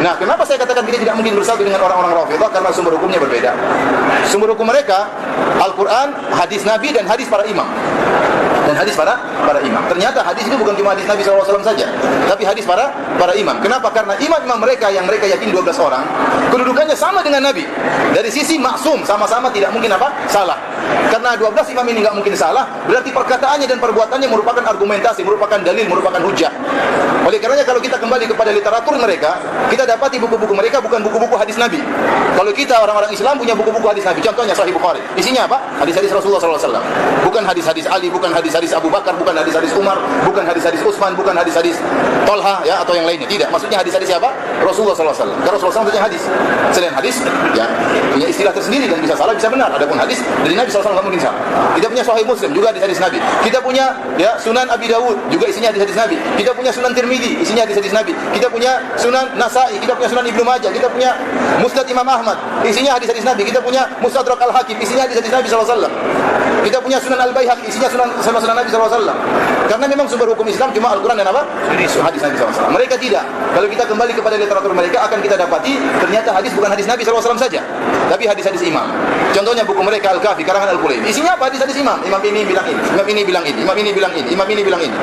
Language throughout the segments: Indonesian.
Nah, kenapa saya katakan kita tidak mungkin bersatu dengan orang-orang Rafidhah? Karena sumber hukumnya berbeda. Sumber hukum mereka Al-Quran, hadis Nabi, dan hadis para imam. Dan hadis para imam. Ternyata hadis itu bukan cuma hadis Nabi SAW saja, tapi hadis para imam. Kenapa? Karena imam-imam mereka yang mereka yakin 12 orang, kedudukannya sama dengan Nabi. Dari sisi maksum, sama-sama tidak mungkin salah. Karena 12 imam ini nggak mungkin salah, berarti perkataannya dan perbuatannya merupakan argumentasi, merupakan dalil, merupakan hujah. Oleh karenanya kalau kita kembali kepada literatur mereka, kita dapati buku-buku mereka bukan buku-buku hadis Nabi. Kalau kita orang-orang Islam punya buku-buku hadis Nabi, contohnya Sahih Bukhari. Isinya apa? Hadis-hadis Rasulullah SAW. Bukan hadis-hadis Ali, bukan hadis-hadis Abu Bakar, bukan hadis-hadis Umar, bukan hadis-hadis Utsman, bukan hadis-hadis Tolha, ya, atau yang lainnya. Tidak. Maksudnya hadis-hadis siapa? Rasulullah SAW. Karena Rasulullah SAW punya hadis. Selain hadis, ya, punya istilah tersendiri dan bisa salah, bisa benar. Adapun hadis dari Nabi SAW nggak mungkin salah. Kita punya Sahih Muslim, juga hadis-hadis Nabi. Kita punya, ya, Sunan Abi Dawud, juga isinya hadis-hadis Nabi. Kita punya Sunan Tirmidzi, isinya hadis-hadis Nabi. Kita punya Sunan Nasai, kita punya Sunan Ibnu Majah, kita punya Musnad Imam Ahmad, isinya hadis-hadis Nabi. Kita punya Mustadrak Al-Hakim, isinya hadis-hadis Nabi SAW. Kita punya Sunan Al-Baihaqi, isinya Sunan Nabi SAW. Karena memang sumber hukum Islam cuma Al-Quran dan apa? Hadis Nabi SAW. Mereka tidak. Kalau kita kembali kepada literatur mereka, akan kita dapati ternyata hadis bukan hadis Nabi SAW saja, tapi hadis-hadis imam. Contohnya buku mereka Al-Kafi, karangan Al-Qulaini. Isinya apa? Hadis-hadis imam. Imam ini bilang ini, imam ini bilang ini, imam ini bilang ini, imam ini bilang ini.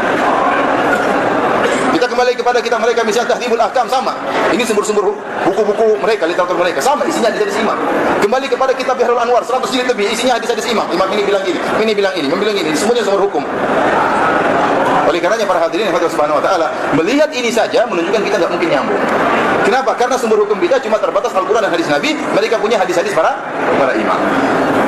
Kita kembali kepada kitab mereka, misalnya Tahdhibul Ahkam, sama. Ini sumber-sumber buku-buku mereka, literatur mereka, sama, isinya hadis-hadis imam. Kembali kepada kitab Biharul Anwar, 100 jilid lebih, isinya hadis-hadis imam. Imam ini bilang ini, ini bilang ini, membilang ini, semuanya sumber hukum. Oleh karenanya para hadirin yang Allah Subhanahu wa taala, melihat ini saja menunjukkan kita enggak mungkin nyambung. Kenapa? Karena sumber hukum kita cuma terbatas Al-Quran dan hadis Nabi, mereka punya hadis-hadis para imam.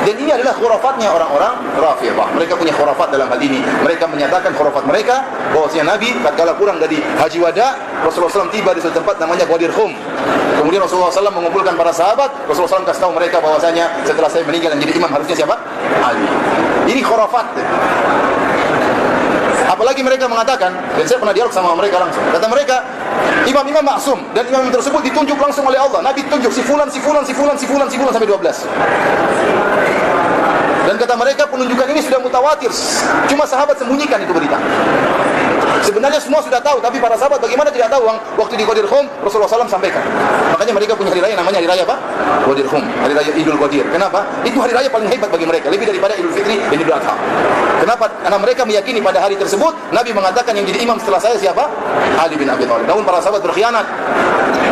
Dan ini adalah khurafatnya orang-orang Rafidhah. Mereka punya khurafat dalam hal ini. Mereka menyatakan khurafat mereka bahwasanya Nabi tatkala pulang dari Haji Wada, Rasulullah SAW tiba di suatu tempat namanya Ghadir Khum. Kemudian Rasulullah SAW mengumpulkan para sahabat. Rasulullah SAW kasih tahu mereka bahwasanya setelah saya meninggal yang jadi imam harusnya siapa? Ali. Ini khurafat. Apalagi mereka mengatakan, dan saya pernah dialog sama mereka langsung, kata mereka, imam-imam maksum, dan imam tersebut ditunjuk langsung oleh Allah. Nabi tunjuk si fulan sampai 12. Dan kata mereka penunjukan ini sudah mutawatir, cuma sahabat sembunyikan itu berita. Sebenarnya semua sudah tahu, tapi para sahabat bagaimana tidak tahu? Waktu di Ghadir Khum, Rasulullah SAW sampaikan. Makanya mereka punya hari raya namanya hari raya apa? Ghadir Khum, hari raya Idul Ghadir. Kenapa? Itu hari raya paling hebat bagi mereka, lebih daripada Idul Fitri dan Idul Adha. Kenapa? Karena mereka meyakini pada hari tersebut Nabi mengatakan yang jadi imam setelah saya siapa? Ali bin Abi Thalib. Namun para sahabat berkhianat,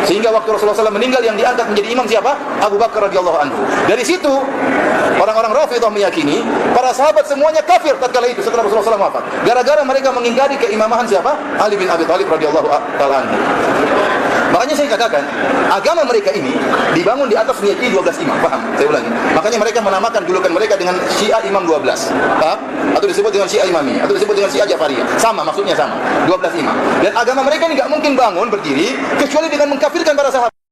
sehingga waktu Rasulullah SAW meninggal yang diangkat menjadi imam siapa? Abu Bakar radhiyallahu anhu. Dari situ orang-orang Rafidhah meyakini para sahabat semuanya kafir tatkala itu setelah Rasulullah SAW wafat. Gara-gara mereka mengingkari keimamahan siapa? Ali bin Abi Thalib radhiyallahu taala anhu. Makanya saya katakan, agama mereka ini dibangun di atas meyakini 12 imam. Paham? Saya ulangi. Makanya mereka menamakan julukan mereka dengan Syiah Imam 12. Paham? Atau disebut dengan Syiah Imami, atau disebut dengan Syiah Jafariyah. Sama, maksudnya sama. 12 imam. Dan agama mereka ini enggak mungkin bangun berdiri kecuali dengan mengkafirkan para sahabat.